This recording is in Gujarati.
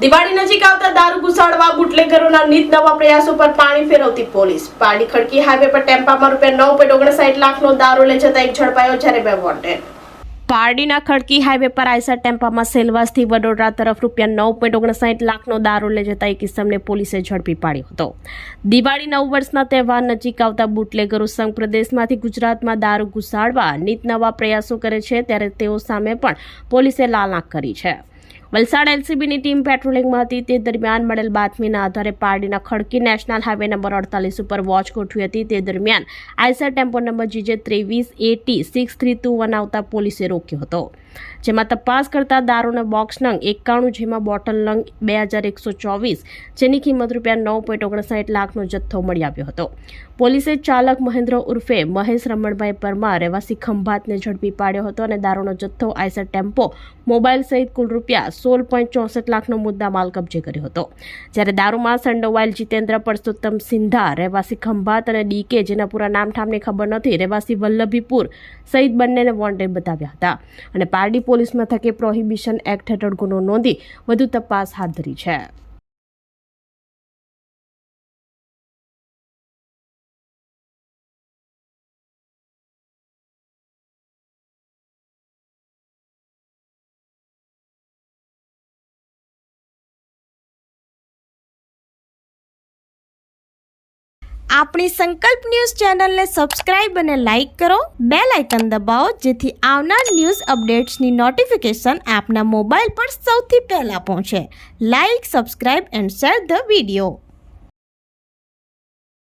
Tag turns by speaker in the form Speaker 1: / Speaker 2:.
Speaker 1: દિવાળી નજીક આવતા દારૂ ઘુસાડવા બુટલેગરોના નીત નવા પ્રયાસો પર પાણી ફેરવતી પોલીસ. પારડી ખડકી હાઈવે પર ટેમ્પામાં ₹9.59 લાખનો દારૂ લઈ જતા એક ઝડપાયો, જ્યારે 2 વોન્ટેડ. પારડીના ખડકી હાઈવે પર આઈસર ટેમ્પામાં સેલવાસથી વડોદરા તરફ ₹9.59 લાખનો દારૂ લઈ જતા એક ઇસમને પોલીસે ઝડપી પાડ્યો હતો. દિવાળી નવ વર્ષના તહેવાર નજીક આવતા બુટલેગરો સંઘ પ્રદેશમાંથી ગુજરાતમાં દારૂ ઘુસાડવા નીત નવા પ્રયાસો કરે છે, ત્યારે તેઓ સામે પણ પોલીસે લાલ આંખ કરી છે. વલસાડ એલસીબીની ટીમ પેટ્રોલિંગમાં હતી તે દરમિયાન મળેલ બાતમીના આધારે પારડીના ખડકી નેશનલ હાઈવે નંબર 48 ઉપર વોચ ગોઠવી હતી. તે દરમિયાન આઈસર ટેમ્પો નંબર GJ23AT6321 આવતા પોલીસે રોક્યો હતો, જેમાં તપાસ કરતા દારૂના બોક્સ નંગ 91, જેમાં બોટલ નંગ 2124, જેની કિંમત ₹9.59 લાખનો જથ્થો મળી આવ્યો હતો. પોલીસે ચાલક મહેન્દ્ર ઉર્ફે મહેશ રમણભાઈ પરમાર રહેવાસી ખંભાતને ઝડપી પાડ્યો હતો અને દારૂનો જથ્થો, આઈસર ટેમ્પો, મોબાઈલ સહિત કુલ ₹16.64 લાખનો મુદ્દામાલ કબજે કર્યો હતો. જ્યારે દારૂમાં સંડોવાયેલ જીતેન્દ્ર પરસોત્તમ સિંધા રહેવાસી ખંભાત અને DK, જેના પૂરા નામઠામની ખબર નથી, રહેવાસી વલ્લભીપુર સહિત બંનેને વોન્ટેડ બતાવ્યા હતા અને પારડી પોલીસ મથકે પ્રોહિબિશન એક્ટ હેઠળ ગુનો નોંધી વધુ તપાસ હાથ ધરી છે.
Speaker 2: આપણી સંકલ્પ ન્યૂઝ ચેનલને સબસ્ક્રાઇબ અને લાઇક કરો, બેલ આઇકન દબાવો, જેથી આવનાર ન્યૂઝ અપડેટ્સની નોટિફિકેશન આપના મોબાઈલ પર સૌથી પહેલા પહોંચે. Like, subscribe and share the video.